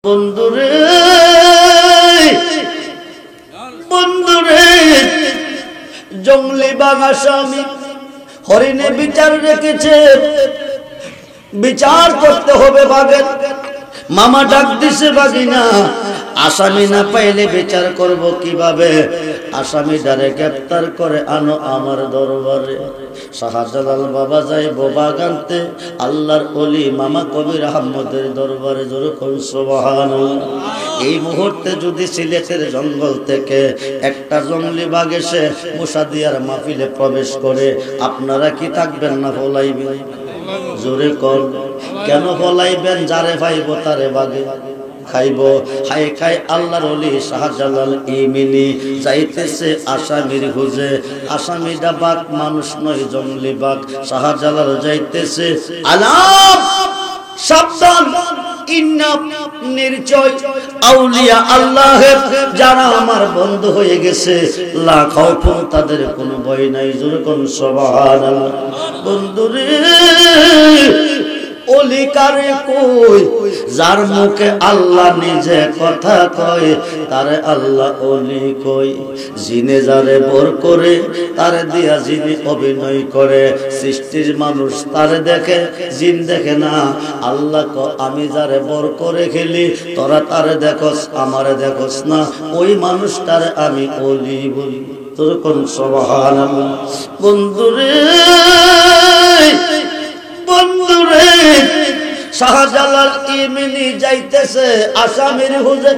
বন্ধুরে বন্ধুরে জঙ্গলি বাঘ আসামি হরিণে বিচার রেখেছে, বিচার করতে হবে বাঘের। মামা ডাক দিছে বাঘিনা, আসামি না পাইলে বিচার করব কিভাবে? আসামি দ্বারে গ্রেফতার করে আনো আমার দরবারে। শাহজালাল বাবা যাইব বাঘ আনতে, আল্লাহর ওলি মামা কবির আহমদের দরবারে। জোরে কই সুবহানাল্লাহ। এই মুহূর্তে যদি সিলেটের জঙ্গল থেকে একটা জঙ্গলি বাঘ এসে মুসাদিয়ার মাহফিলে প্রবেশ করে, আপনারা কি থাকবেন না ফলাইবেন? জোরে কর, কেন ফলাইবেন? যারে পাইব তারে বাঘে খাইব। হাই খাই আল্লাহর ওলি শাহজালাল ইমিনি যাইতেছে আসামির খুঁজে। আসামিটা বাঘ, মানুষ নয়, জঙ্গলি বাঘ। শাহজালাল যাইতেছে, আলাম সাবধান, ইন্না নির্জয় আউলিয়া আল্লাহের যারা আমার বন্ধ হয়ে গেছে, লা খাউফুন, তাদের কোনো ভয় নাই। জোরে কোন সুবহানাল্লাহ। বন্ধুরে ওলি কারে কই? যার মুখে আল্লাহ নিজে কথা কয় তারে আল্লাহ ওলি কই। জিনে যারে বর করে তারে দিয়া জিনে অভিনয় করে। সৃষ্টির মানুষ তারে দেখে, জিন দেখে না। আল্লাহ ক আমি যারে বর করে খেলি, তোরা তারে দেখোস, আমারে দেখোস না। ওই মানুষটারে আমি ওলি বলি। তোর কোন সুবহানাল্লাহ। বন্ধুরে বন্ধুরে শাহজালাল ইমিনি যাইতেছে আসামির হুজে।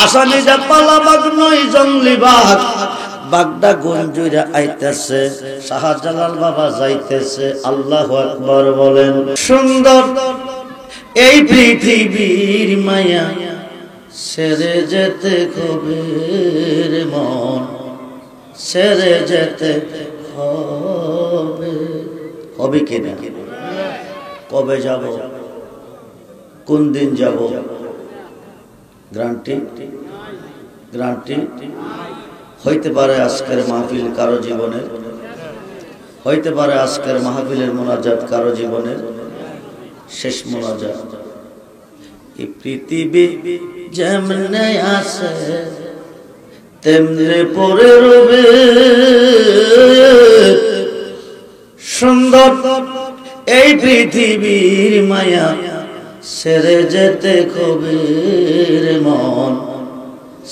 আসামিটা পালা বাঘ নয়, জঙ্গলি বাঘ। বাঘটা গঞ্জুরা আইতেছে, শাহজালাল বাবা যাইতেছে। আল্লাহু আকবার বলেন। সুন্দর এই পৃথিবীর মায়া সেরে যেতে কবির মন, সেরে যেতে হবে। হবে কিনা? কবে যাব? কোন দিন যাব? গ্যারান্টি গ্যারান্টি হইতে পারে আজকের মাহফিল কারো জীবনের, হইতে পারে আজকের মাহফিলের মোনাজাত কারো জীবনের শেষ মোনাজাত। এই পৃথিবী যেমনে আছে তেমনে পড়ে রবে। সুন্দর এই পৃথিবীর মায়া সেরে যেতে কবির মন,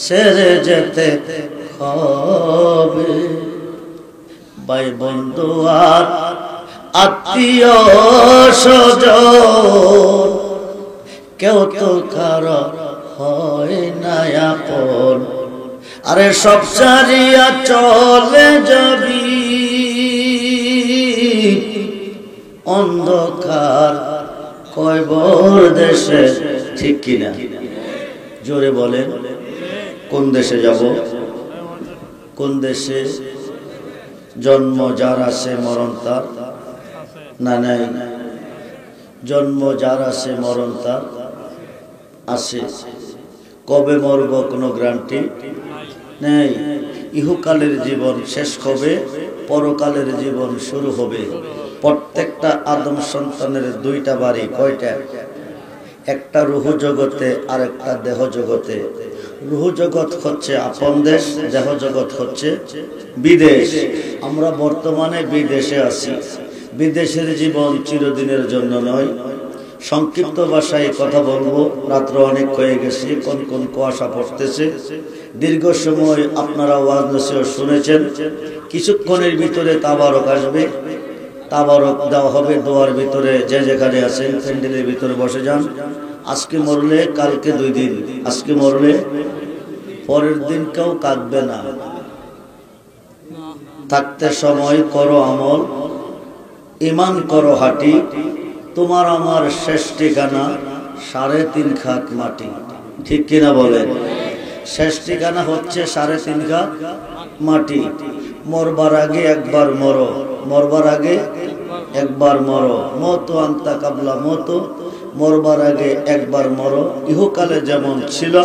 সেরে যেতে হবে। ভাই বন্ধু আর আত্মীয় স্বজন কেউ তো কারো হয় না আপন। আরে সব সারিয়া চলে যাবি অন্ধকার কয়বর দেশে, ঠিক কিনা? জোরে বলেন, কোন দেশে যাব? কোন দেশে? জন্ম যার আছে মরণ তার না নাই? জন্ম যার আছে মরণ তার আছে। কবে মরব কোনো গ্যারান্টি নেই। ইহকালের জীবন শেষ হবে, পরকালের জীবন শুরু হবে। প্রত্যেকটা আদম সন্তানের দুইটা বাড়ি। কয়টা? একটা রূহ জগতে আর একটা দেহ জগতে। রূহ জগৎ হচ্ছে আপন দেশ, দেহ জগৎ হচ্ছে বিদেশ। আমরা বর্তমানে বিদেশে আছি। বিদেশের জীবন চিরদিনের জন্য নয়। সংক্ষিপ্ত ভাষায় কথা বলবো, রাত্র অনেক হয়ে গেছে, কোন কোন কুয়াশা পড়তেছে। দীর্ঘ সময় আপনারা ওয়াজ নসিহত শুনেছেন। কিছুক্ষণের ভিতরে তাবারক আসবে, তাবারক দেওয়া হবে। দোয়ার ভিতরে যে যেখানে আছেন প্যান্ডেলের ভিতরে বসে যান। আজকে মরলে কালকে 2 দিন, আজকে মরলে পরের দিন কেউ কাঁদবে না। থাকতে সময় করো আমল, ঈমান করো হাঁটি। তোমার আমার শেষ ঠিকানা 3.5 খাত মাটি। ঠিক কিনা বলেন? শেষ ঠিকানা হচ্ছে 3.5 খাত মাটি। মরবার আগে একবার মরো, মরবার আগে একবার মরো। মতো আন্তা কাবলা মতো, মরবার আগে একবার মরো। ইহকালে যেমন ছিল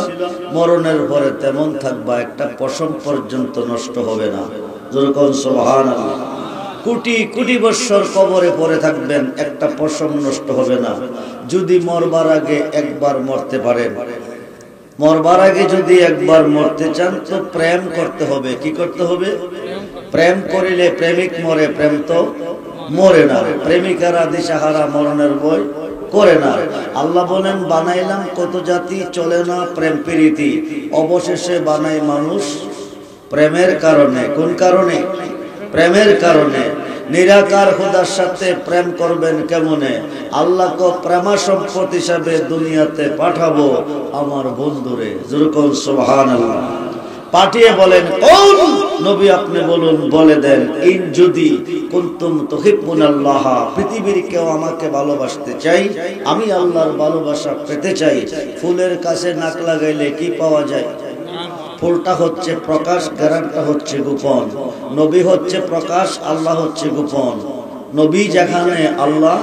মরণের পরে তেমন থাকবা, একটা পশম পর্যন্ত নষ্ট হবে না। যেরকম সুবহানাল্লাহ। কোটি কোটি বৎসর কবরে পড়ে থাকবেন, একটা পশম নষ্ট হবে না। যদি মরবার আগে একবার মরতে পারেন, মরবার আগে যদি একবার মরতে চান তো প্রেম করতে হবে। কি করতে হবে? প্রেম করিলে প্রেমিক মরে, প্রেম তো মরে না। প্রেমিকারা দিশাহারা মরণের ভয় করে না। আল্লাহ বলেন বানাইলাম কত জাতি, চলে না প্রেম প্রীতি, অবশেষে বানাই মানুষ প্রেমের কারণে। কোন কারণে? প্রেমের কারণে। নিরাকার খোদার সাথে প্রেম করবেন কেমনে? আল্লাহকে প্রেমা সম্পদ হিসাবে দুনিয়াতে পাঠাবো আমার বন্ধুরে। যেরকম সুবহানাল্লাহ পাঠিয়ে বলেন কোন নবী আপনি বলুন, বলে দেন ইন যদি কুনতুম তুহিব্বুনাল্লাহ, পৃথিবীর কেউ আমাকে ভালোবাসতে চাই, আমি আল্লাহর ভালোবাসা পেতে চাই। ফুলের কাছে নাক লাগাইলে কি পাওয়া যায়? ফুলটা হচ্ছে প্রকাশ, গ্রানটা হচ্ছে গোপন। নবী হচ্ছে প্রকাশ, আল্লাহ হচ্ছে গোপন। নবী যেখানে, আল্লাহ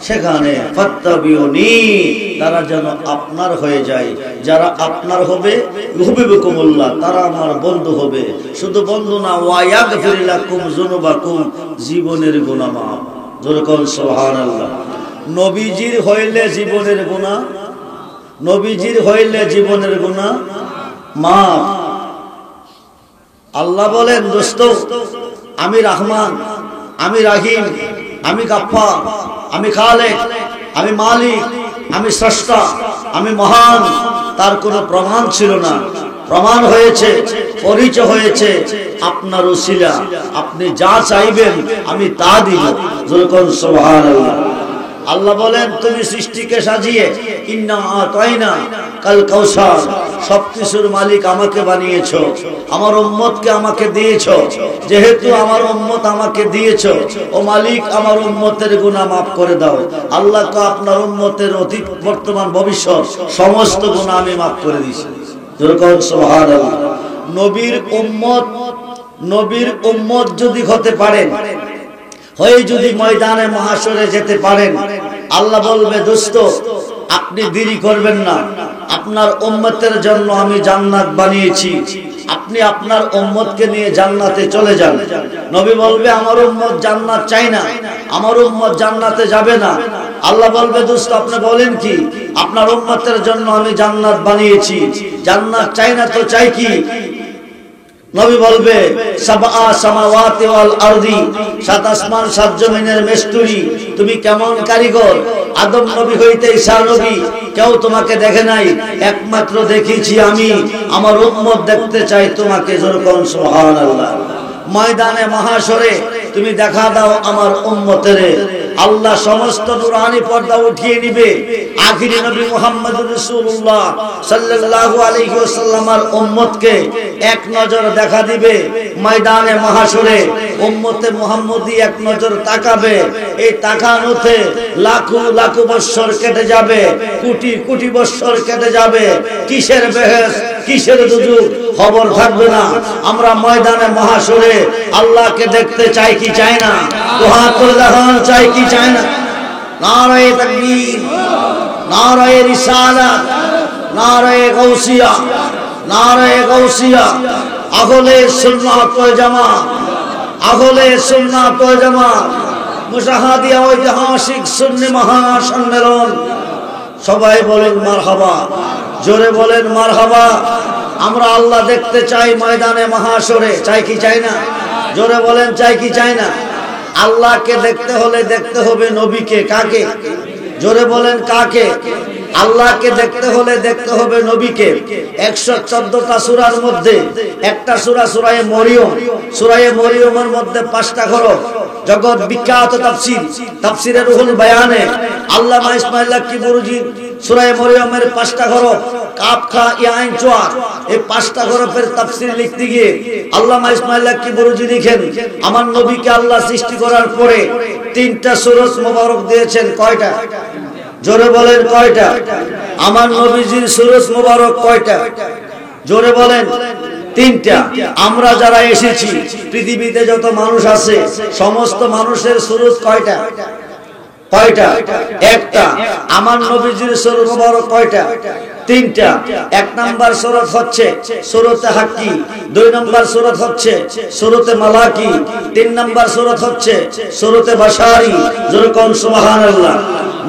সেখানে। ফাত্তাবিউনি, তারা যেন আপনার হয়ে যায়। যারা আপনার হবে, ইউহিব্বুকুমুল্লাহ, তারা আমার বন্ধু হবে। শুধু বন্ধু না, ওয়া ইয়াগফির লাকুম যুনুবাকুম, জীবনের গুনাহ মাফ। যেরকম সুবহানাল্লাহ। নবীজির হইলে জীবনের গুনাহ, নবীজির হইলে জীবনের গুনাহ মাফ। আল্লাহ বলেন দোস্ত, আমি রহমান, আমি রাহিম, আমি গাফফার, আমি খালেক, আমি মালিক, আমি স্রষ্টা, আমি মহান। তার কোনো প্রমাণ ছিল না, প্রমাণ হয়েছে, পরিচয় হয়েছে আপনার ওসিলা। আপনি যা চাইবেন আমি তা দিব। যেরকম সুবহানাল্লাহ। আল্লাহ বলেন তুমি সৃষ্টিকে সাজিয়ে ইন্না আতাইনা কাল কাউসার, সবকিছুর মালিক আমাকে বানিয়েছো, আমার উম্মতকে আমাকে দিয়েছো। যেহেতু আমার উম্মত আমাকে দিয়েছো, ও মালিক আমার উম্মতের গুনাহ মাফ করে দাও। আল্লাহকে আপনার উম্মতের অতীত বর্তমান ভবিষ্যৎ সমস্ত গুনাহ আমি মাফ করে দিয়েছি। যেরকম সুবহানাল্লাহ। নবীর উম্মত, নবীর উম্মত যদি হতে পারেন, হয়ে যদি ময়দানে মহাশরে যেতে পারেন, আল্লাহ বলবে দোস্ত আপনি দেরি করবেন না, আপনার উম্মতের জন্য আমি জান্নাত বানিয়েছি, আপনি আপনার উম্মতকে নিয়ে জান্নাতে চলে যান। নবী বলবে আমার উম্মত জান্নাত চাই না, আমার উম্মত জান্নাতে যাবে না। আল্লাহ বলবে দোস্ত আপনি বলেন কি? আপনার উম্মতের জন্য আমি জান্নাত বানিয়েছি, জান্নাত চাই না তো চাই কি? নবী বলবে সাবআ সামাওয়াতি ওয়াল আরদি, সাত আসমান সাত জমিনের মিস্ত্রি, তুমি কেমন কারিগর। আদম নবী হইতে ঈসা নবী কেউ তোমাকে দেখে নাই, একমাত্র দেখিছি আমি। আমার উম্মত দেখতে চাই তোমাকে। যেরকম সুবহানাল্লাহ। ময়দানে মহাশরে তুমি দেখা দাও আমার উম্মতেরে। আল্লাহ সমস্ত নূরানি পর্দা উঠিয়ে নিবে। আখিরি নবী মুহাম্মদুর রাসূলুল্লাহ সাল্লাল্লাহু আলাইহি ওয়াসাল্লামের উম্মতকে এক নজর দেখা দিবে। ময়দানে মহাশরে উম্মতে মুহাম্মদী এক নজর তাকাবে। এই তাকানোতে লাখো লাখো বছর কেটে যাবে, কোটি কোটি বছর কেটে যাবে। কিসের বেহেশত, কিসের দুজক খবর থাকবে না। আমরা ময়দানে মহাশরে আল্লাহকে দেখতে চাই কি চাই না? দুহাত তুলে দেখানো চাই কি চাই না? নারায়ে তাকবীর, নারায়ে রিসালাত, নারায়ে গাউসিয়া, নারায়ে গাউসিয়া। আহলে সুন্নাত ওয়াল জামাত, আহলে সুন্নাত ওয়াল জামাত, মুশাহাদিয়া ঐতিহাসিক সুন্নি মহাসম্মেলন। সবাই বলেন মারহাবা, জোরে বলেন মারহাবা। আমরা আল্লাহ দেখতে চাই ময়দানে মহাশরে, চাই কি চাই না? জোরে বলেন চাই কি চাই না? আল্লাহকে দেখতে হলে দেখতে হবে নবীকে। কাকে? জোরে বলেন কাকে? আল্লাহকে দেখতে হলে দেখতে হবে নবীকে। 114টা সূরার মধ্যে একটা সূরা সূরায়ে মরিয়ম। সূরায়ে মরিয়মের মধ্যে 5টা হরফ। জগৎ বিখ্যাত তাফসীর, তাফসীরে রুহুল বায়ানে আল্লামা ইসমাঈল লাক্কি বুরুজি সূরায়ে মরিয়মের 5টা হরফ কাফ খা ইয়া আইন চোয়া, এই 5টা হরফের তাফসীর লিখতে গিয়ে আল্লামা ইসমাঈল লাক্কি বুরুজি লিখেন আমার নবীকে আল্লাহ সৃষ্টি করার পরে 3টা সূরত মোবারক দিয়েছেন। কয়টা? জোরে বলেন কয়টা? আমার নবীজির সূরত মোবারক কয়টা? জোরে বলেন 3টা। আমরা যারা এসেছি পৃথিবীতে যত মানুষ আছে সমস্ত মানুষের সূরত কয়টা? কয়টা? একটা। আমার নবীজির সূরত মোবারক কয়টা? 3টা। 1 নাম্বার সূরত হচ্ছে সূরতে হাক্কি, 2 নাম্বার সূরত হচ্ছে সূরতে মালাকি, 3 নাম্বার সূরত হচ্ছে সূরতে বাশারি। যেরকম সুবহানাল্লাহ।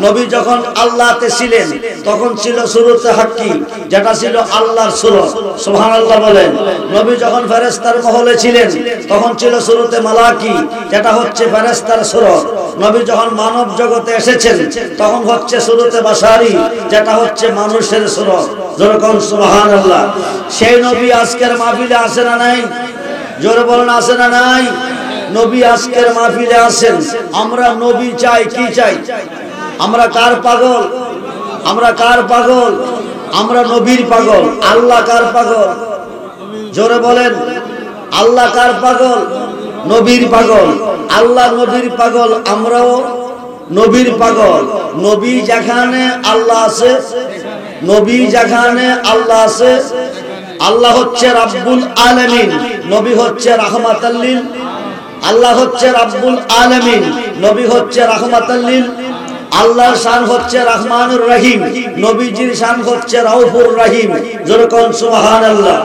নবী যখন আল্লাহতে ছিলেন তখন ছিল সূরতে হাক্কি, যেটা ছিল আল্লাহর সূরত, সুবহানাল্লাহ বলেন। নবী যখন ফেরেশতার মহলে ছিলেন তখন ছিল সূরতে মালাকি, যেটা হচ্ছে ফেরেশতার সূরত। নবী যখন মানব জগতে এসেছেন তখন হচ্ছে সূরতে বাশারি, যেটা হচ্ছে মানুষের সূরত, যেরকম সুবহানাল্লাহ। সেই নবী আজকের মাহফিলে আসে না নাই? জোরে বলেন আসে না নাই? নবী আজকের মাহফিলে আসেন। আমরা নবী চাই, কি চাই? আমরা কার পাগল? আমরা কার পাগল? আমরা নবীর পাগল। আল্লাহ কার পাগল? জোরে বলেন, আল্লাহ কার পাগল? নবীর পাগল। আল্লাহ নবীর পাগল, আমরাও নবীর পাগল। নবী যেখানে আল্লাহ আছে, নবী যেখানে আল্লাহ আছে, আল্লাহ হচ্ছে রাব্বুল আলামিন, নবী হচ্ছে রাহমাতাল লিল, আল্লাহ হচ্ছে রাব্বুল আলামিন, নবী হচ্ছে রাহমাতাল লিল। আল্লাহর শান হচ্ছে রহমানুর রহিম, নবীজির শান হচ্ছে রাউফুর রহিম, যেরকম সুবহানাল্লাহ।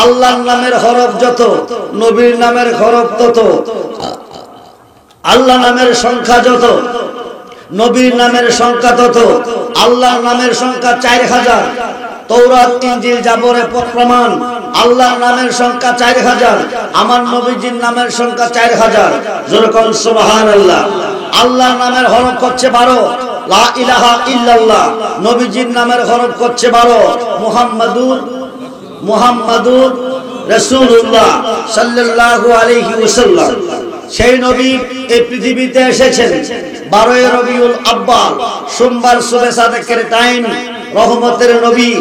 আল্লাহর নামের হরফ যত, নবীর নামের হরফ তত। আল্লাহ নামের সংখ্যা যত, নবীর নামের সংখ্যা তত। আল্লাহর নামের সংখ্যা 4000, তৌরাত ইনজিল জাবরে প্রমাণ। আল্লাহর নামের সংখ্যা 4000, আমার নবীজির নামের সংখ্যা 4000, যেরকম সুবহানাল্লাহ। আল্লাহর নামের হরফ হচ্ছে 12, লা ইলাহা ইল্লাল্লাহ। নবীজির নামের হরফ হচ্ছে 12, মুহাম্মাদুর রাসূলুল্লাহ সাল্লাল্লাহু আলাইহি ওয়াসাল্লাম। সেই নবী এই পৃথিবীতে এসেছেন 12 রবিউল আব্বাল, সোমবার সুবহে সাদেকের টাইম। রহমতের নবী,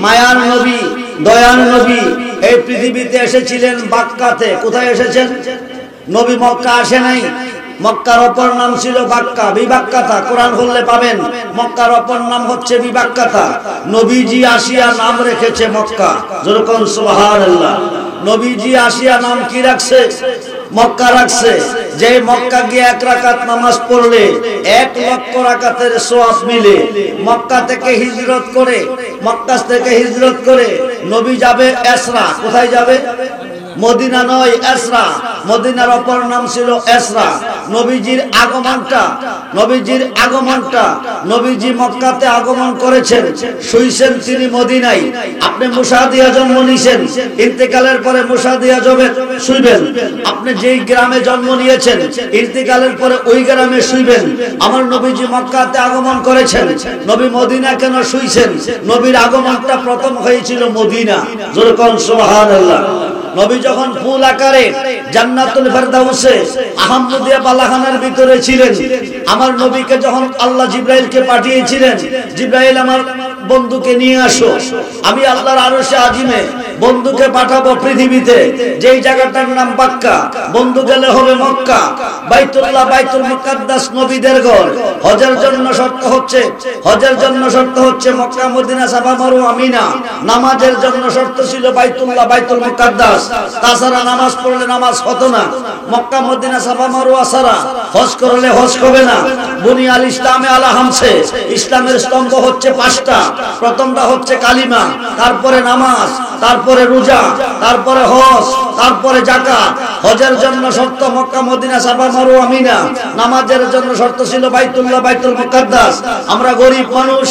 মায়ার নবী, দয়ার নবী এই পৃথিবীতে এসেছিলেন বাক্কাতে। কোথায় এসেছেন? নবী মক্কা আসে নাই। মক্কার অপর নাম ছিল বাক্কা, বিবাক্কাতা। কোরআন খুললে পাবেন মক্কার অপর নাম হচ্ছে বিবাক্কাতা। নবীজি আসিয়া নাম রেখেছে মক্কা, যেরকম সুবহানাল্লাহ। নবীজি আসিয়া নাম কি রাখছে? মক্কা রাখছে। যে মক্কা গিয়ে 1 রাকাত নামাজ পড়লে 1 লক্ষ রাকাতের সওয়াব মিলে। মক্কা থেকে হিজরত করে, মক্কা থেকে হিজরত করে নবী যাবে এসরা। কোথায় যাবে? মদিনা নয়, এসরা। মদিনার অপর নাম ছিল এসরা। নবীজির আগমনটা, নবীজির আগমনটা, নবীজি মক্কাতে আগমন করেছেন, শুইছেন তিনি মদিনায়। আপনি মুসাদিয়া জন্ম নিয়েছেন, ইন্তেকালের পরে মুসাদিয়া শুইবেন। আপনি যেই গ্রামে জন্ম নিয়েছেন, ইন্তেকালের পরে ওই গ্রামে শুইবেন। আমার নবীজি মক্কাতে আগমন করেছেন, নবী মদিনা কেন শুইছেন? নবীর আগমনটা প্রথম হয়েছিল মদিনা, যেরকম সুবহানাল্লাহ। নবী যখন ফুল আকারে জান্নাতুল ফেরদাউসে আহমদিয়া বালাখানার ভিতরে ছিলেন, আমার নবীকে যখন আল্লাহ জিবরাইলকে পাঠিয়েছিলেন, জিবরাইল আমার বন্ধুকে নিয়ে আসো, আমি আল্লাহর আরশে আজিমে বন্ধুকে পাঠাবো পৃথিবীতে, যেই জায়গাটার নাম বাক্কা। বন্ধু গেলে হবে মক্কা, বাইতুল্লাহ, বাইতুল মুকাদ্দাস নবীদের ঘর। হজের জন্য শর্ত হচ্ছে, হজের জন্য শর্ত হচ্ছে মক্কা, মদিনা, সাফা, মারওয়া, মিনা। নামাজের জন্য শর্ত ছিল বাইতুল্লাহ, বাইতুল মুকাদ্দাস। তাছাড়া নামাজ পড়লে নামাজ হতো না। মক্কা, মদিনা, সাফা, মারওয়া ছাড়া হজ করলে হজ হবে না। বুনিয়াল ইসলামে আলা হামসে, ইসলামের স্তম্ভ হচ্ছে 5টা। প্রথমটা হচ্ছে কালিমা, তারপরে নামাজ, তারপরে রোজা, তারপরে হজ, তারপরে যাকাত। হজের জন্য শর্ত মক্কা, মদিনা, সাফা, মারওয়া, মিনা। নামাজের জন্য শর্ত ছিল বাইতুল্লাহ, বাইতুল মুকাদ্দাস। আমরা গরিব মানুষ,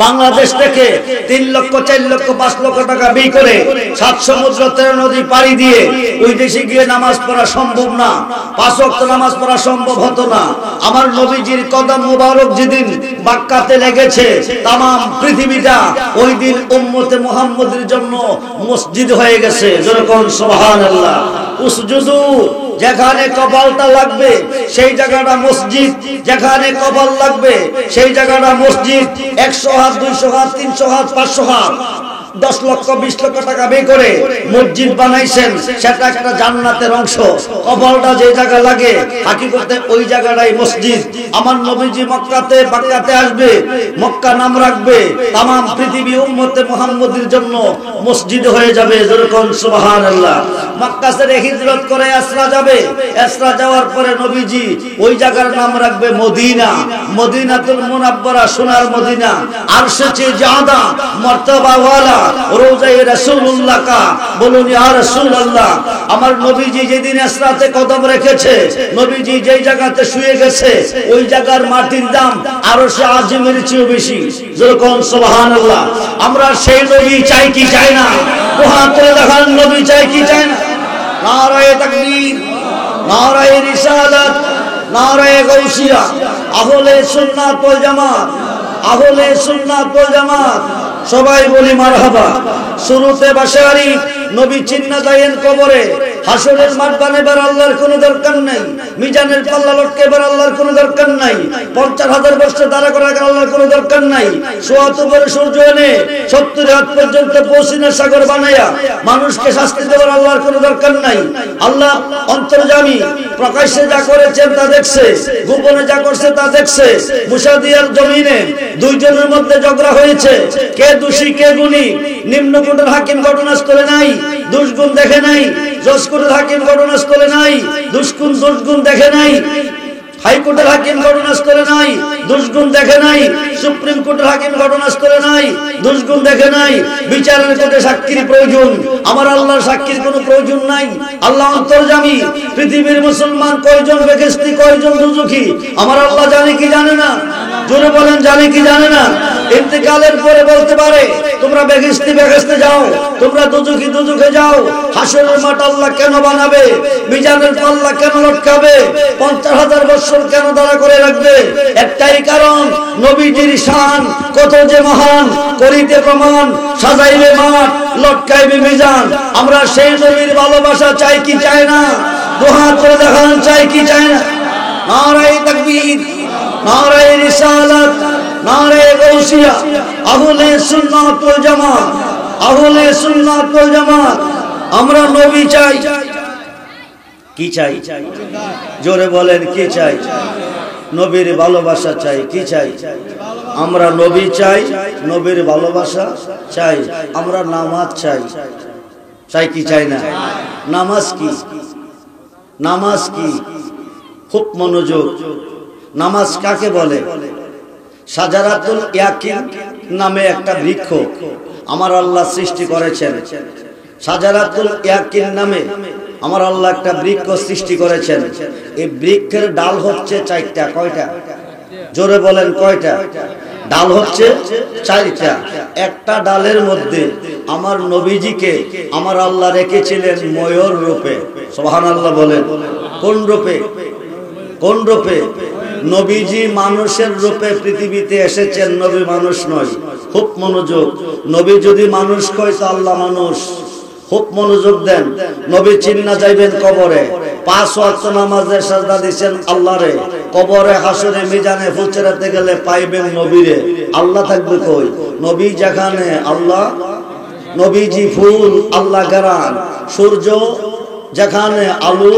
বাংলাদেশ থেকে 3 লক্ষ, 4 লক্ষ, 5 লক্ষ টাকা ব্যয় করে 7 সমুদ্র 13 নদী পাড়ি দিয়ে ওই দেশে গিয়ে নামাজ পড়া সম্ভব না। 5 ওয়াক্ত নামাজ পড়া সম্ভব হতো না। আমার নবীজির কদম মুবারক যেদিন বাক্কাতে লেগেছে, তাম পৃথিবীটা ওই দিন উম্মতে মুহাম্মদের জন্য মসজিদ হয়ে গেছে, যেরকম সুবহানাল্লাহ। উসজুদু, যেখানে কপালটা লাগবে সেই জায়গাটা মসজিদ, যেখানে কপাল লাগবে সেই জায়গাটা মসজিদ। 100 হাত, 200 হাত, 300 হাত, 500 হাত, 10 লক্ষ, 20 লক্ষ টাকা ব্যয় করে মসজিদ বানাইছেন, সেটা একটা জান্নাতের অংশ। কপালটা যে জায়গা লাগে হাকিকতে ওই জায়গাটাই মসজিদ। আমার নবীজি মক্কাতে বাক্কাতে আসবে, মক্কা নাম রাখবে, তাম পৃথিবী উম্মতে মুহাম্মদের জন্য মসজিদ হয়ে যাবে, যেরকম সুবহানাল্লাহ। মক্কা ছেড়ে হিজরত করে এসরা যাবে, এসরা যাওয়ার পরে নবীজি ওই জায়গার নাম রাখবে মদিনা, মদিনাতুল মুনাব্বারা, সোনার মদিনা। আরশে চেয়ে জাদা মর্তবা ওয়ালা রওজায়ে রাসূলুল্লাহ কা, বলুন ইয়া রাসূলুল্লাহ। আমার নবীজি যেদিন ইসরাতে কদম রেখেছে, নবীজি যেই জায়গাতে শুয়ে গেছে, ওই জায়গার মাটির দাম আরশে আজিমের চেয়েও বেশি। যখন সুবহানাল্লাহ। আমরা সেই নবী চাই কি চাই না? হাত তুলে দেখান, নবী চাই কি চাই না? নারায়ে তাকবীর, নারায়ে রিসালাত, নারায়ে গাউসিয়া। আহলে সুন্নাত ওয়াল জামাত, আহলে সুন্নাত ওয়াল জামাত সবাই বলি মারহাবা। শুরুতে বাশারি নবী চিন্না দেন কবরে। হাসরের মাঠ বানাবার আল্লাহর কোনো দরকার নাই, মিজানের পাল্লা লটকাবার আল্লাহর কোনো দরকার নাই, 50,000 বছর দাঁড়া করার আল্লাহর কোনো দরকার নাই। সোয়াত উপরে সূর্য এনে 70 হাত পর্যন্ত পৌঁছিনা সাগর বানায়া মানুষকে শাস্তি দেওয়ার আল্লাহর কোনো দরকার নাই। আল্লাহ অন্তর্যামী, প্রকাশ্যে যা করেছেন তা দেখছে, গোপনে যা করছে তা দেখছে। মুসা দিয়ার জমিনে দুইজনের মধ্যে ঝগড়া হয়েছে, কে দোষী কে গুণী। নিম্নকোটের হাকিম ঘটনাস্থলে নাই, দুষ্গুণ দেখে নাই। জজকোটের হাকিম ঘটনাস্থলে নাই, দুষ্গুণ দেখে নাই। হাইকোর্টের হাকিম ঘটনাস্থলে নাই, দুষ্গুণ দেখে নাই। সুপ্রিম কোর্টের হাকিম ঘটনাস্থলে নাই, দুষ্গুণ দেখে নাই। বিচারের কোর্টে সাক্ষীর প্রয়োজন, আমার আল্লাহর সাক্ষীর কোনো প্রয়োজন নাই। আল্লাহ অন্তর্যামী, পৃথিবীর মুসলমান কয়জন বেহেশতি কয়জন দুজখী আমার আল্লাহ জানে কি জানে না? জোরে বলেন, জানে কি জানে না? ইন্তেকালের পরে বলতে পারে তোমরা বেহেশতি বেহেশতে যাও, তোমরা দুজখী দুজখে যাও। হাসরের মাঠ আল্লাহ কেন বানাবে? মিজানের পাল্লা কেন লটকাবে? 50,000 বছর কেন দাঁড়া করে রাখবে? একটাই কারণ, নবীজির শান কত যে মহান। করিতে প্রমাণ, সাজাইবে মাঠ, লটকাইবে মিজান। আমরা সেই নবীর ভালোবাসা চাই কি চাই না? দুহাত করে দেখান, চাই কি চাই না? নারায়ে তাকবীর, নারায়ে রিসালাত, নারায়ে গাউসিয়া। আহলে সুন্নাত ওয়াল জামাত, আহলে সুন্নাত ওয়াল জামাত আমরা নবী চাই। কি চাই? জোরে বলেন, কি চাই? নবীর ভালোবাসা চাই। কি চাই? আমরা নবী চাই, নবীর ভালোবাসা চাই। আমরা নামাজ চাই, চাই কি চাই না? নামাজ কি? নামাজ কি? খুব মনোযোগ। নামাজ কাকে বলে? শাজারাতুল ইয়াকিন নামে একটা বৃক্ষ আমার আল্লাহ সৃষ্টি করেছেন। শাজারাতুল ইয়াকিন নামে আমার আল্লাহ একটা বৃক্ষ সৃষ্টি করেছেন। এই বৃক্ষের ডাল হচ্ছে 4টা। কয়টা? জোরে বলেন, কয়টা? ডাল হচ্ছে 4টা। একটা ডালের মধ্যে আমার নবীজিকে আমার আল্লাহ রেখেছিলেন ময়ূর রূপে। সুবহানাল্লাহ বলেন। কোন রূপে? কোন রূপে? নবীজি মানুষের রূপে পৃথিবীতে এসেছেন, নবী মানুষ নয়। খুব মনোযোগ। নবী যদি মানুষ কয় তো আল্লাহ মানুষ। খুব মনোযোগ দেন। নবী চিন্না যাইবেন কবরে, 5 ওয়াক্ত নামাজে সাজদা দিবেন আল্লাহরে। কবরে, হাসরে, মিজানে ফুচরাতে গেলে পাইবেন নবীরে। আল্লাহ থাকবে কই? নবী যেখানে আল্লাহ, নবীজি ফুল, আল্লাহ গারান। সূর্য যেখানে আলো,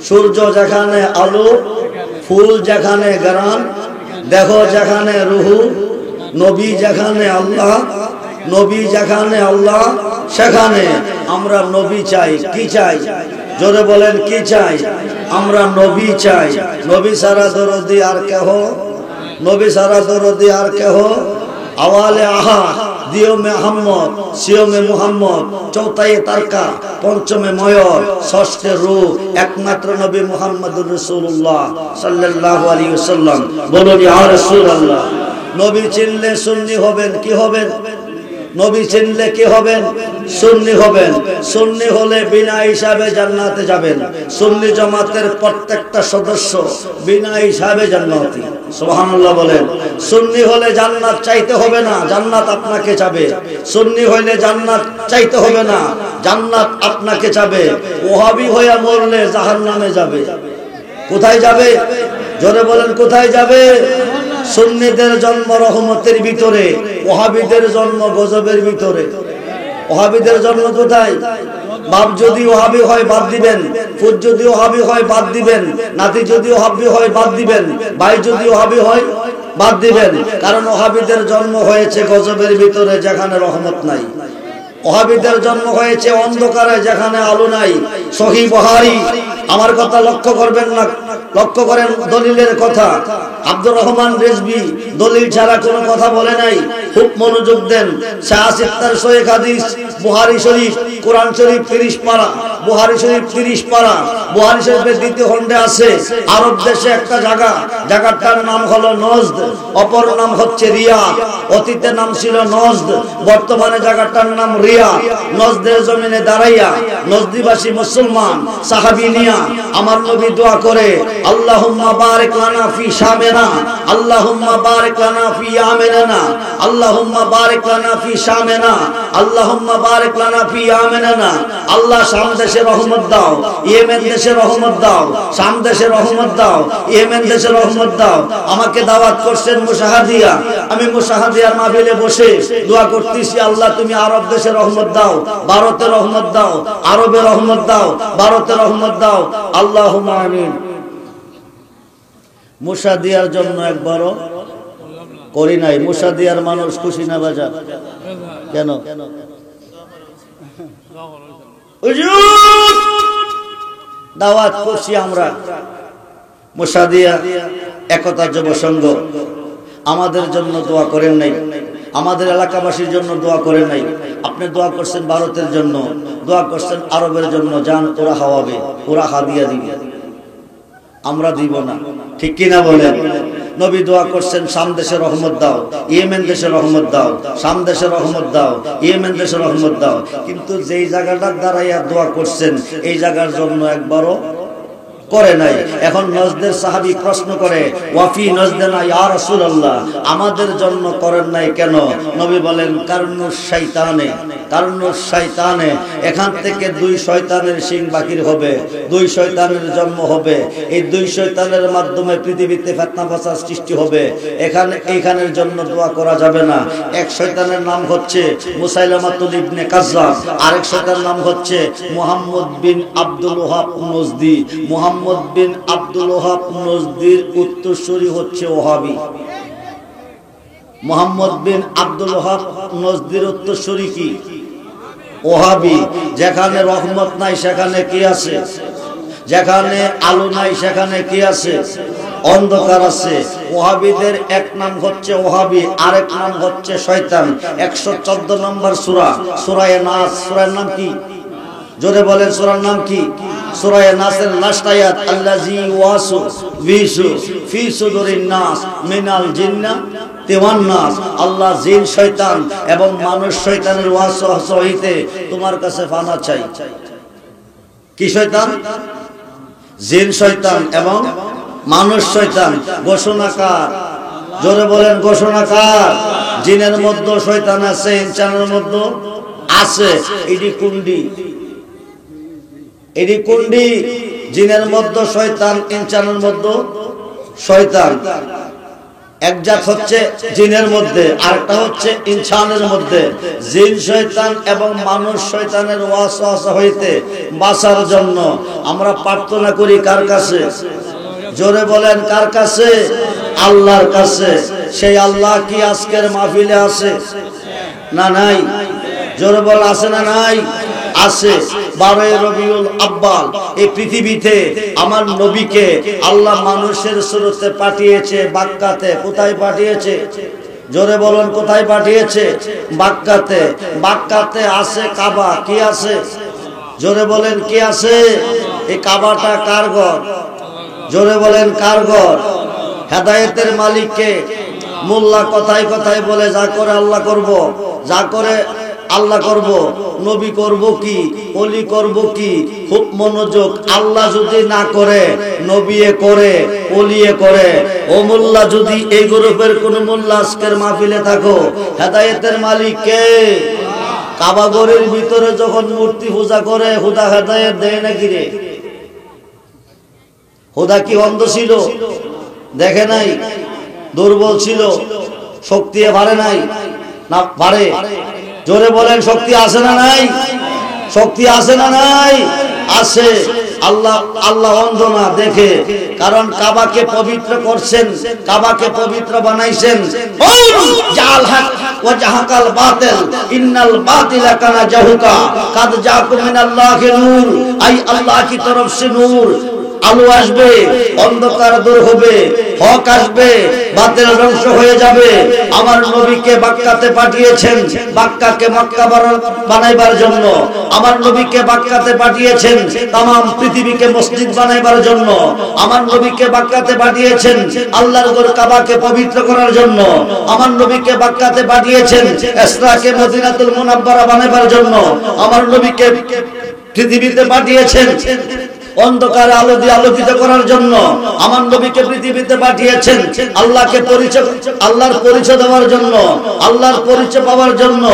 সূর্য যেখানে আলো, ফুল যেখানে গারান, দেহ যেখানে রুহু। নবী যেখানে আল্লাহ, নবী যেখানে আল্লাহ, সেখানে আমরা নবী চাই। কি চাই? জোরে বলেন, কি চাই? আমরা নবী চাই। নবী সারা দরদি আর কেহ, নবী সারা দরদি আর কেহ। আওয়ালে আহা, দিয়মে আহম্মদ, সিয়মে মুহাম্মদ, চৌথায়ে তারকা, পঞ্চমে ময়র, ষষ্ঠে রূহ, একমাত্র নবী মুহাম্মদুর রাসূলুল্লাহ সাল্লাল্লাহু আলাইহি ওয়াসাল্লাম। বলুন ইয়া রাসূলুল্লাহ। নবী চিনলে সুন্নি হবেন। কি হবেন? নবী চিনলে কি হবেন? সুন্নি হবেন। সুন্নি হলে বিনা হিসাবে জান্নাতে যাবেন। সুন্নি জামাতের প্রত্যেকটা সদস্য বিনা হিসাবে জান্নাতি। সুবহানাল্লাহ বলেন। সুন্নি হলে জান্নাত চাইতে হবে না, জান্নাত আপনাকে যাবে। সুন্নি হইলে জান্নাত চাইতে হবে না, জান্নাত আপনাকে যাবে। ওহাবি হয়ে মরলে জাহান্নামে যাবে। কোথায় যাবে? জোরে বলেন, কোথায় যাবে? সুন্নিদের জন্ম রহমতের ভিতরে, ওহাবিদের জন্ম গজবের ভিতরে। ওহাবিদের জন্ম কোথায়? বাপ যদি ওহাবি হয় বাদ দিবেন, ফুট যদি ওহাবি হয় বাদ দিবেন, নাতি যদি ওহাবি হয় বাদ দিবেন, ভাই যদি ওহাবি হয় বাদ দিবেন। কারণ ওহাবিদের জন্ম হয়েছে গজবের ভিতরে, যেখানে রহমত নাই। ওহাবিদের জন্ম হয়েছে অন্ধকারে, যেখানে আলো নাই। সহিহ বুখারী, আমার কথা লক্ষ্য করবেন না, লক্ষ্য করেন দলিলের কথা। আব্দুর রহমান রিজভী দলিল ছাড়া কোনো কথা বলে নাই, খুব মনোযোগ দেন। শাহ সিত্তার সহিহ হাদিস, বুখারী শরীফ, কোরআন শরীফ 30 পারা, বুখারী শরীফ 30 পারা। বুখারী শরীফের দ্বিতীয় খণ্ডে আছে আরব দেশে একটা জায়গা, জায়গাটার নাম হলো নজদ, অপর নাম হচ্ছে রিয়াদ। অতীতে নাম ছিল নজদ, বর্তমানে জায়গাটার নাম রিয়াদ। নজদের জমিনে দাঁড়াইয়া নজদিবাসী মুসলমান সাহাবী নিয়া আমার নবী দোয়া করে, আল্লাহুম্মা বারিক লানা ফি শামিনা, আল্লাহুম্মা বারিক লানা ফি ইয়ামিনা, আল্লাহুম্মা বারিক লানা ফি শামিনা, আল্লাহুম্মা বারিক লানা ফি ইয়ামিনা। আল্লাহ শাম দেশে রহমত দাও, ইয়েমেন দেশে রহমত দাও, শাম দেশে রহমত দাও, ইয়েমেন দেশে রহমত দাও। আমাকে দাওয়াত করছেন মুশাহাদিয়া, আমি মুশাহাদিয়ার মাহফিলে বসে দোয়া করতেছি, আল্লাহ তুমি আরব দেশে রহমত দাও, ভারতে রহমত দাও, আরবে রহমত দাও, ভারতে রহমত দাও, আল্লাহুম্মা আমিন। মুশাহাদিয়ার জন্য একবারও করি নাই। মুশাহাদিয়ার মানুষ খুশি না বাজার? কেন? দাওয়াত করছি আমরা মুশাহাদিয়া একতা যুব সংঘ, আমাদের জন্য দোয়া করেন নাই, আমাদের এলাকাবাসীর জন্য দোয়া করেন নাই। আপনি দোয়া করছেন ভারতের জন্য, দোয়া করছেন আরবের জন্য। যান, ওরা হাওয়াবে, ওরা হাদিয়া দিবে, আমরা দিব না। ঠিক কিনা বলেন? নবী দোয়া করছেন শাম দেশে রহমত দাও, ইয়েমেন দেশে রহমত দাও, শাম দেশে রহমত দাও, ইয়েমেন দেশে রহমত দাও। কিন্তু যেই জায়গাটার দাঁড়াইয়া দোয়া করছেন এই জায়গার জন্য একবারও করে নাই। এখন নজদের সাহাবী প্রশ্ন করে, ওয়াফি নজদানা ইয়া রাসূলুল্লাহ, আমাদের জন্য করেন নাই কেন? নবী বলেন, কারনুশ শয়তানে, কারনুশ শয়তানে, এখান থেকে 2 শয়তানের শিং বাকির হবে, 2 শয়তানের জন্ম হবে। এই 2 শয়তানের মাধ্যমে পৃথিবীতে ফিতনা ফাসাদ সৃষ্টি হবে। এইখানের জন্য দোয়া করা যাবে না। এক শয়তানের নাম হচ্ছে মুসাইলামাতুল ইবনে কাজ্জাব, আরেক শয়তানের নাম হচ্ছে মুহাম্মদ বিন আব্দুল ওহাব নজদি। মুহাম্মদ বিন আব্দুল ওহাব নজদির উত্তরসূরি হচ্ছে ওহাবি। মুহাম্মদ বিন আব্দুল ওহাব নজদির উত্তরসূরি কি? ওহাবি। যেখানে রহমত নাই সেখানে কি আছে? যেখানে আলো নাই সেখানে কি আছে? অন্ধকার আছে। ওহাবিদের এক নাম হচ্ছে ওহাবি, আরেক নাম হচ্ছে শয়তান। 114 নম্বর সূরা, সূরা নাস। সূরার নাম কি? জোরে বলেন, সূরার নাম কি? সূরা নাসের লাস্ট আয়াত, আল্লাযী ওয়াসওয়াসু ফি সুদুরিন নাস মিনাল জিন্নাতি ওয়ান নাস। আল্লাহ জিন শয়তান এবং মানুষ শয়তানের ওয়াসওয়াসা হইতে তোমার কাছে পানা চাই। কি শয়তান? জিন শয়তান এবং মানুষ শয়তান। ঘোষণাকার, জোরে বলেন ঘোষণাকার। জিনের মধ্যে শয়তান আছে, ইনসানের মধ্যে আছে। এডি কুন্ডি, এডি কুন্ডি। জিনের মধ্যে শয়তান, ইনসানের মধ্যে শয়তান। এক জাত হচ্ছে জিনের মধ্যে, আরেকটা হচ্ছে ইনসানের মধ্যে। জিন শয়তান এবং মানুষ শয়তানের ওয়াসওয়াসা হইতে বাঁচার জন্য আমরা প্রার্থনা করি কার কাছে? জোরে বলেন কার কাছে? আল্লাহর কাছে। সেই আল্লাহ কি আজকের মাহফিলে আছে না নাই? জোরে বল, আছে না নাই? আছে। 12 রবিউল আব্বাল এই পৃথিবীতে আমার নবীকে আল্লাহ মানুষের সুরতে পাঠিয়েছে বাক্কাতে। কোথায় পাঠিয়েছে? জোরে বলেন কোথায় পাঠিয়েছে? বাক্কাতে। বাক্কাতে আছে কাবা। কি আছে? জোরে বলেন কি আছে? এই কাবাটা কার ঘর? জোরে বলেন কার ঘর? হেদায়েতের মালিককে। মোল্লা কথায় কথায় বলে যা করে আল্লাহ করব, যা করে আল্লাহ করব, নবী করব কি, ওলি করব কি? খুব মনোযোগ। আল্লাহ যদি না করে নবীয়ে করে, ওলিয়ে করে। ও মোল্লা, যদি এই গ্রুপের কোন মোল্লা আজকের মাহফিলে থাকো, হেদায়েতের মালিক কে? কাবা ঘরের ভিতরে যখন মূর্তি পূজা করে হুদা হেদায়েত দেয় নাকি রে? হুদা কি অন্ধ ছিল? দেখে নাই? দুর্বল ছিল? শক্তি পারে নাই? না পারে? জোরে বলেন শক্তি আছে না নাই? শক্তি আছে না নাই? আছে। আল্লাহ আল্লাহ অন্ধ না, দেখে। কারণ কাবাকে পবিত্র করছেন, কাবাকে পবিত্র বানাইছেন। জাল হক ওয়া জাহাকাল বাতিল ইন্নাল বাতিলা কানা জাহুকা কাদ জাকুম মিনাল্লাহি নূর। আই আল্লাহ কি তরফ সে নূর, আলো আসবে, অন্ধকার দূর হবে, হক আসবে, বাতিল ধ্বংস হয়ে যাবে। আমার নবীকে মক্কাতে পাঠিয়েছেন মক্কাকে মক্কা বানাইবার জন্য। আমার নবীকে মক্কাতে পাঠিয়েছেন तमाम পৃথিবীকে মসজিদ বানাইবার জন্য। আমার নবীকে মক্কাতে পাঠিয়েছেন আল্লাহর ঘর কাবাকে পবিত্র করার জন্য। আমার নবীকে মক্কাতে পাঠিয়েছেন ইসরাকে মদিনাতুল মুনাওয়ারা বানাইবার জন্য। আমার নবীকে পৃথিবীতে পাঠিয়েছেন অন্ধকার আলো দিয়ে আলোকিত করার জন্য। আমার নবীকে পৃথিবীতে পাঠিয়েছেন আল্লাহকে পরিচয়, আল্লাহর পরিচয় দেওয়ার জন্য, আল্লাহর পরিচয় পাওয়ার জন্য।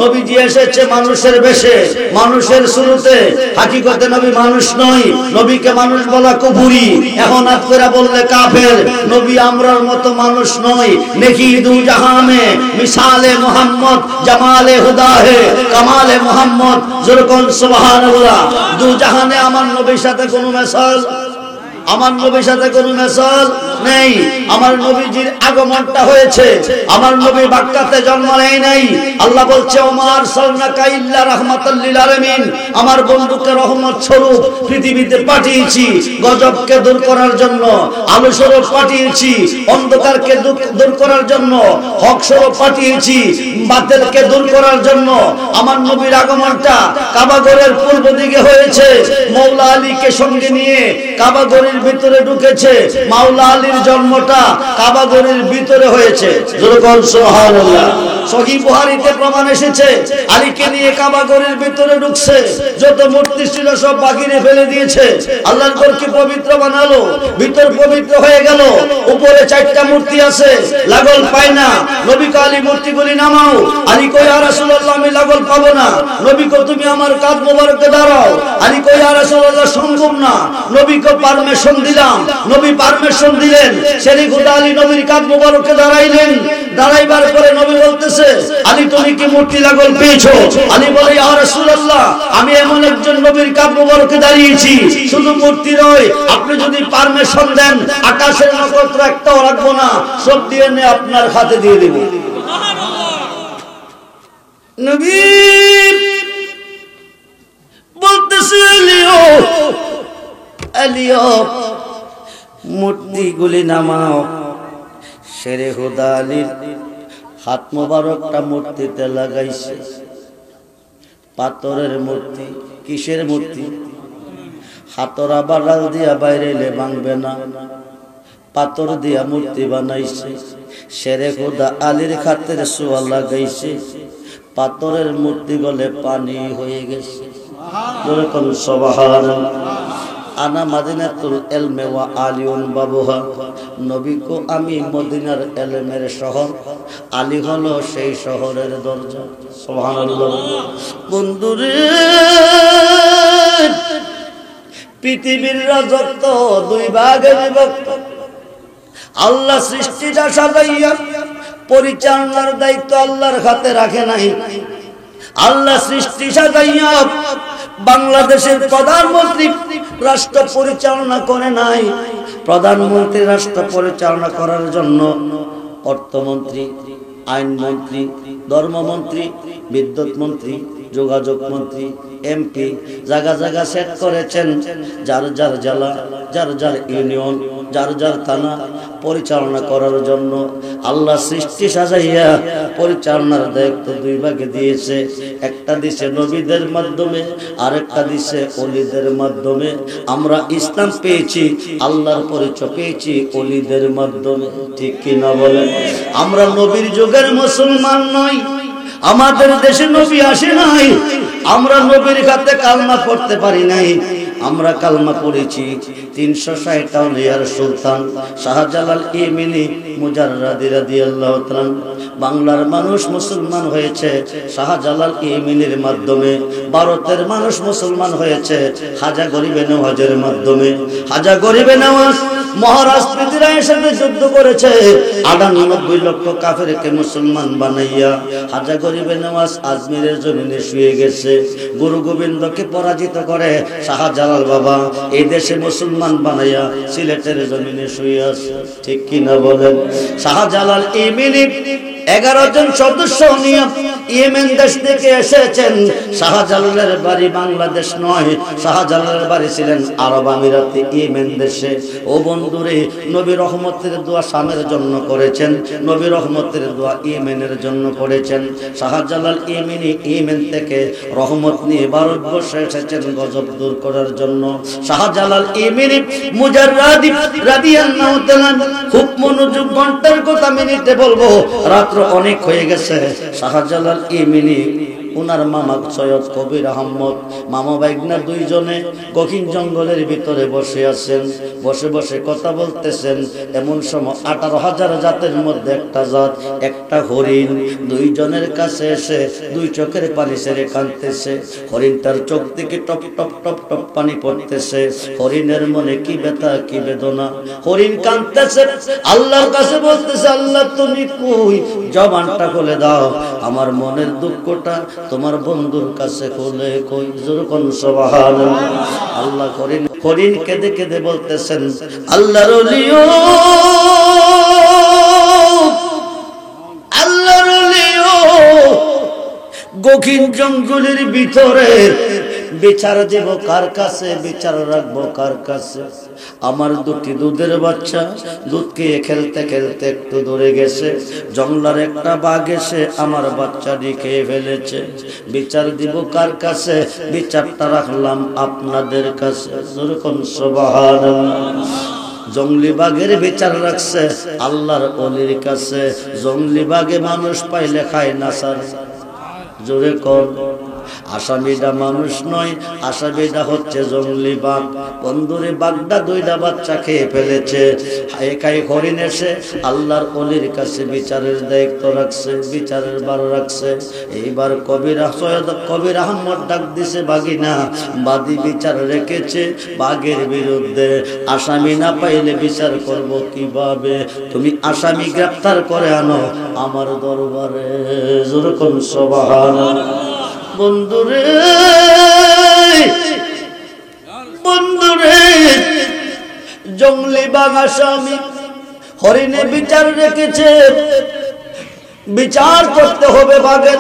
নবীজি এসেছে মানুষের বেশে, মানুষের শুরুতে। হাকিকতে নবী মানুষ নয়, নবীকে মানুষ বলা কুফরি। এখন আজ করে বললে কাফের। নবী আমরার মতো মানুষ নয়। নেকি দু জাহানে মিসালে মুহাম্মদ, জামালে হুদা হে কামালে মুহাম্মদ। যেরকম সুবহানাল্লাহ। দু জাহানে আমার নবীর সাথে কোনো মেসাল, আমার নবীর সাথে কোনো মেসাল নেই। আমার নবীজির আগমনটা হয়েছে, আমার নবী মক্কাতে জন্ম নেয় নাই। আল্লাহ বলছে ওমার সালনাকা ইল্লা রাহমাতাল লিল আলামিন। আমার বন্ধুকে রহমত স্বরূপ পৃথিবীতে পাঠিয়েছি, গজবকে দূর করার জন্য আলো স্বরূপ পাঠিয়েছি, অন্ধকারকে দূর করার জন্য হক স্বরূপ পাঠিয়েছি, বাতিলকে দূর করার জন্য। আমার নবীর আগমনটা কাবা ঘরের পূর্ব দিকে হয়েছে। মাওলা আলীকে সঙ্গে নিয়ে কাবা ঘরের ভিতরে ঢুকেছে। মাওলা আলীর জন্মটা কাবা ঘরের ভিতরে হয়েছে। যেরকম সুবহানাল্লাহ। সহিহ বুখারীতে প্রমাণ এসেছে আলীকে নিয়ে কাবা ঘরের ভিতরে ঢুকছে। যত মূর্তি ছিল সব বাগিরে ফেলে দিয়েছে। আল্লাহর ঘরকে পবিত্র বানালো, ভিতর পবিত্র হয়ে গেল। উপরে 4টা মূর্তি আছে, লাগল পায় না। নবী কয় আলী মূর্তিগুলি নামাও। আলী কয় ইয়া রাসূলুল্লাহ আমি লাগল পাবো না। নবী কয় তুমি আমার কাঁধ মোবারকে দাঁড়াও। আলী কয় ইয়া রাসূলুল্লাহ সম্ভব না। নবী কয় পারমিশন দিলাম। নবী পারমিশন দিলেন। শেরি খুদা আলী নবীর কাঁধ মোবারকে দাঁড়াইলেন। দাঁড়াইবার পরে নবী বলতেছে আলী তুমি কি মূর্তি লাগল পেয়েছো? আলী বলে ইয়া রাসূলুল্লাহ আমি এমন একজন নবীর কাঁধ মোবারকে দাঁড়িয়েছি, শুধু মূর্তি নয়, আপনি যদি পারমিশন দেন আকাশের নক্ষত্র একটাও রাখবো না, সব দিয়ে নে আপনার হাতে দিয়ে দেব। নবী বলতেছে আলীও আলীও মূর্তিগুলি নামাও। শেরে খুদা আলীর হাত মোবারকটা মূর্তিতে লাগাইছে। পাথরের মূর্তি। কিসের মূর্তি? হাতরা বাড়াল দিয়া বাইরেলে ভাঙবে না, পাথর দিয়া মূর্তি বানাইছে। শেরে খুদা আলীর খাতের সোয়া লাগাইছে। পাথরের মূর্তি গলে পানি হয়ে গেছে। যেরকম সুবহানাল্লাহ। আনা মাদিনাতুল ইলমি ওয়া আলিউন বাবুহা। নবী কো আমি মদিনার ইলমের শহর, আলী হলো সেই শহরের দরজা। সুবহানাল্লাহ। বন্ধুরে পৃথিবীর রাজত্ব দুই ভাগে বিভক্ত। আল্লাহ সৃষ্টিটা সাজাইয়া পরিচালনার দায়িত্ব আল্লাহর হাতে রাখে নাই। আল্লাহ সৃষ্টি সাজাইয়া বাংলাদেশের প্রধানমন্ত্রী রাষ্ট্র পরিচালনা করে নাই। প্রধানমন্ত্রী রাষ্ট্র পরিচালনা করার জন্য অর্থমন্ত্রী, আইনমন্ত্রী, ধর্মমন্ত্রী, বিদ্যুৎ মন্ত্রী, যোগাযোগ মন্ত্রী, এমপি জায়গা জায়গা সেট করেছেন। যার যার জেলা, যার যার ইউনিয়ন, যার যার থানা পরিচালনা করার জন্য আল্লাহ সৃষ্টি সাজাইয়া পরিচালনার দায়িত্ব দুই ভাগে দিয়েছে। একটা দিছে নবীদের মাধ্যমে, আরেকটা দিছে ওলিদের মাধ্যমে। আমরা ইসলাম পেয়েছি, আল্লাহর পরিচয় পেয়েছি ওলিদের মাধ্যমে। ঠিক কি না বলেন? আমরা নবীর যুগের মুসলমান নই। আমাদের দেশে নবী আসে নাই। আমরা নবীর কাছে কালমা পড়তে পারি নাই। আমরা কালমা পড়েছি 360 আউলিয়ার সুলতান শাহজালাল ইমিনি মুজাররাদি রাদিয়াল্লাহু তাআলা। বাংলার মানুষ মুসলমান হয়েছে শাহজালাল ইমিনির মাধ্যমে। ভারতের মানুষ মুসলমান হয়েছে খাজা গরিবে নওয়াজের মাধ্যমে। খাজা গরিবে নওয়াজ মহারাজ পৃথ্বীরাজের সাথে যুদ্ধ করেছে। 98 লক্ষ কাফেরকে মুসলমান বানাইয়া খাজা গরিবে নওয়াজ আজমিরের জমিনে শুয়ে গেছে। গুরু গোবিন্দকে পরাজিত করে শাহজালাল শাহজালাল বাবা এই দেশে মুসলমান বানাইয়া সিলেটের জমিনে শুয়ে আছে, ঠিক কিনা বলেন? শাহজালাল ইয়েমেনি 11 জন সদস্য নিয়ে ইয়েমেন দেশ থেকে এসেছেন। শাহজালালের বাড়ি বাংলাদেশ নয়, শাহজালালের বাড়ি ছিলেন আরব আমিরাতে, ইয়েমেন দেশে। ও বন্ধুরে, নবী রহমতের দোয়া শামের জন্য করেছেন, নবী রহমতের দোয়া ইয়েমেনের জন্য করেছেন। শাহজালাল ইয়েমেনি ইয়েমেন থেকে রহমত নিয়ে ভারতবর্ষে এসেছেন গজব দূর করার জন্য। শাহজালাল ইয়েমেনি মুজাররাদি রাদিয়াল্লাহু তাআলা, খুব মনোযোগ, ঘন্টার কথা মিনিটে বলবো, রাত্র অনেক হয়ে গেছে। শাহজালাল ইয়েমেনি উনার মামা সৈয়দ কবির আহমদ, মামা বাইগনা দুইজনে গহীন জঙ্গলের ভিতরে বসে আছেন, বসে বসে কথা বলতেছেন। এমন সময় 18,000 জাতের মধ্যে একটা জাত, একটা হরিণ দুইজনের কাছে এসে দুই চোখের পানি ছেড়ে কাঁদতেছে। হরিণটার চোখ থেকে টপ টপ টপ টপ পানি পড়তেছে। হরিণের মনে কি ব্যথা, কি বেদনা। হরিণ কাঁদতেছে, আল্লাহর কাছে বলতেছে, আল্লাহ তুমি কই, জবানটা খুলে দাও, আমার মনের দুঃখটা তোমার বন্ধুর কাছে খুলে কই। যেরকম সুবহানাল্লাহ। আল্লাহ হরিণ কেঁদে কেঁদে বলতেছেন, আল্লাহর ওলিও, আল্লাহর ওলিও, গহীন জঙ্গলের ভিতরে বিচার দেব কার কাছে, বিচার রাখবো কার কাছে? আমার দুটি দুধের বাচ্চা দুধ খেয়ে খেলতে খেলতে একটু দূরে গেছে, জঙ্গলার একটা বাঘ এসে আমার বাচ্চাটি খেয়ে ফেলেছে। বিচার দিব কার কাছে? বিচারটা রাখলাম আপনাদের কাছে। যেরকম সুবহানাল্লাহ। জঙ্গলি বাঘের বিচার রাখছে আল্লাহর ওলির কাছে। জঙ্গলি বাঘে মানুষ পাইলে খায় না স্যার, জোরে কর। আসামিটা মানুষ নয়, আসামিটা হচ্ছে জঙ্গলি বাঘ। বন্ধুরে, বাঘটা 2টা বাচ্চা খেয়ে ফেলেছে। একাই হরিণ এসে আল্লাহর ওলির কাছে বিচারের দায়িত্ব রাখছে, বিচারের বার রাখছে। এইবার কবির আহমদ ডাক দিছে, বাগিনা বাদী বিচার রেখেছে বাঘের বিরুদ্ধে। আসামি না পাইলে বিচার করব কিভাবে? তুমি আসামি গ্রেফতার করে আনো আমার দরবারে। যেরকম সুবহানাল্লাহ। বন্ধুরে, বন্ধুরে, জঙ্গলি বাঘ আসামি, হরিণে বিচার রেখেছে, বিচার করতে হবে বাঘের।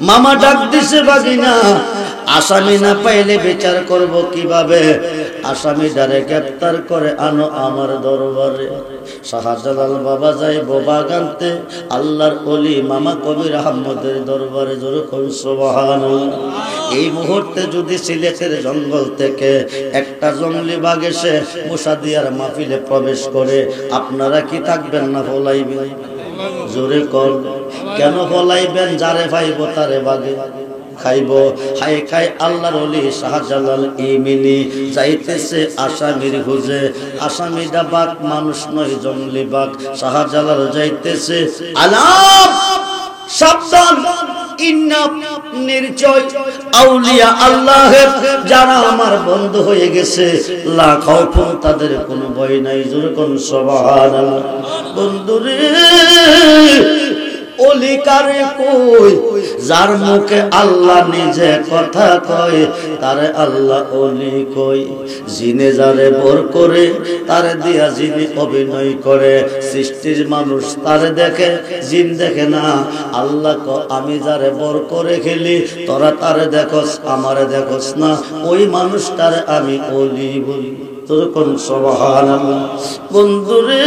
মামা ডাক দিছে, বাগিনা আসামি না পাইলে বিচার করব কিভাবে? আসামি ডারে গ্রেফতার করে আনো আমার দরবারে। শাহজালাল বাবা যাইব বাঘ আনতে আল্লাহর ওলি মামা কবির আহমদের দরবারে। যেরকম সুবহানাল্লাহ। এই মুহূর্তে যদি সিলেটের জঙ্গল থেকে একটা জঙ্গলি বাঘ এসে মুসাদিয়ার মাহফিলে প্রবেশ করে, আপনারা কি থাকবেন না ফলাইবেন? জোরে কর। কেন ফলাইবেন? যারে পাইব তারে বাঘে খাইব। হায় খাই আল্লাহর ওলি শাহজালাল ইয়েমেনি যাইতেছে আসামির খুঁজে। আসামিটা বাঘ, মানুষ নয়, জঙ্গলি বাঘ। শাহজালাল যাইতেছে, আলাম সাবধান, ইন্না নির্জয় আউলিয়া আল্লাহের যারা আমার বন্ধু হয়ে গেছে, লা খাউফুন, তাদের কোনো ভয় নাই। যেরকম সুবহানাল্লাহ। বন্ধুরে, ওলি কারে কই? যার মুখে আল্লাহ নিজে কথা কয় তারে আল্লাহ ওলি কই। জিনে যারে বর করে তারে দিয়া জিনে অভিনয় করে। সৃষ্টির মানুষ তারে দেখে, জিন দেখে না। আল্লাহ ক, আমি যারে বর করে খেলি, তোরা তারে দেখোস, আমারে দেখোস না। ওই মানুষটারে আমি ওলি বলি। তখন সুবহানাল্লাহ। বন্ধুরে,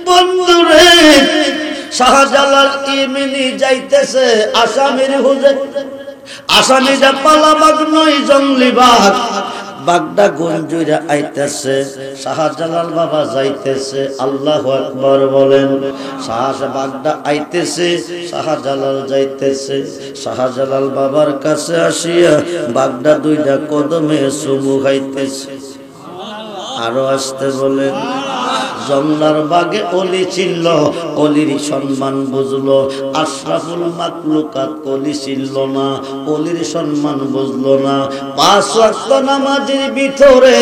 বন্ধুরে, শাহজালাল ইয়েমেনি যাইতেছে আসামির খুঁজে। আসামিটা পালা বাঘ নয়, জঙ্গলি বাঘ। বাঘটা গঞ্জুরা আইতেছে, শাহজালাল বাবা যাইতেছে। আল্লাহু আকবার বলেন। বাঘটা আইতেছে, শাহজালাল যাইতেছে। শাহজালাল বাবার কাছে আসিয়া বাঘটা 2টা কদমে চুমু খাইতেছে। আরো আসতে বলেন। জংলার বাগে অলি চিনল, অলির সম্মান বুঝলো। আশরাফুল মাখলুকাত অলি চিনল না, অলির সম্মান বুঝলো না। 5 ওয়াক্ত নামাজের ভিতরে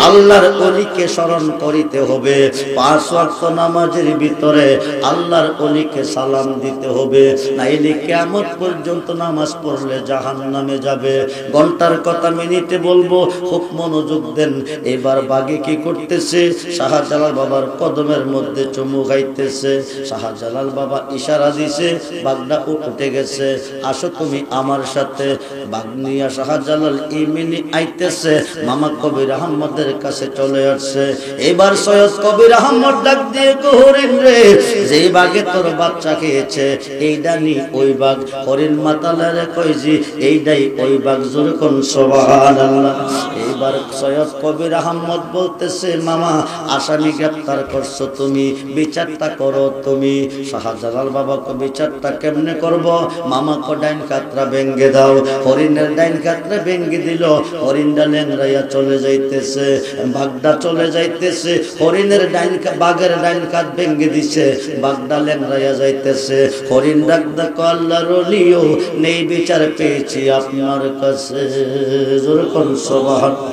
আল্লাহর অলিকে স্মরণ করিতে হবে। 5 ওয়াক্ত নামাজের ভিতরে আল্লাহর অলিকে সালাম দিতে হবে, নাইলে কিয়ামত পর্যন্ত নামাজ পড়লে জাহান্নামে যাবে। ঘন্টার কথা মিনিটে বলবো, খুব মনোযোগ দেন। এবার বাগে কি করতেছে? শাহজালাল বাবার কদমের মধ্যে চুমু খাইতেছে। শাহজালাল বাবা ইশারা দিছে, বাগদা উঠে গেছে, আসো তুমি আমার সাথে। বাগনিয়া শাহজালাল ইমিনি আইতেছে, মামা কবির আহমদের কাছে চলে আসছে। এবার সৈয়দ কবির আহমদ ডাক দিয়ে হরিণ রে, যেই বাগে তোর বাচ্চা খেয়েছে এইটা নি ওই বাঘ। হরিণ মাতালারে কইজি এইটাই ওই বাঘ, জোরে কোন সুবহানাল্লাহ। এইবার সৈয়দ কবির আহমদ বলতেছে, মামা আসামি গ্রেফতার করছো তুমি, বিচারটা করো তুমি। শাহজালাল বাবাকে বিচারটা কেমনে করব? মামা কো ডাইন কাতরা ভেঙ্গে দাও। হরিণের ডাইন কাতরা ভেঙ্গে দিল, হরিণটা লেংরাইয়া চলে যাইতেছে, বাঘটা চলে যাইতেছে। হরিণের ডাইন বাঘের ডাইন কাত ভেঙ্গে দিছে, বাঘটা লেংরাইয়া যাইতেছে। হরিণ ডাক দেখো আল্লাহর ওলিও নেই বিচার পেয়েছি আপনার কাছে, জোরে কোন সুবহানাল্লাহ।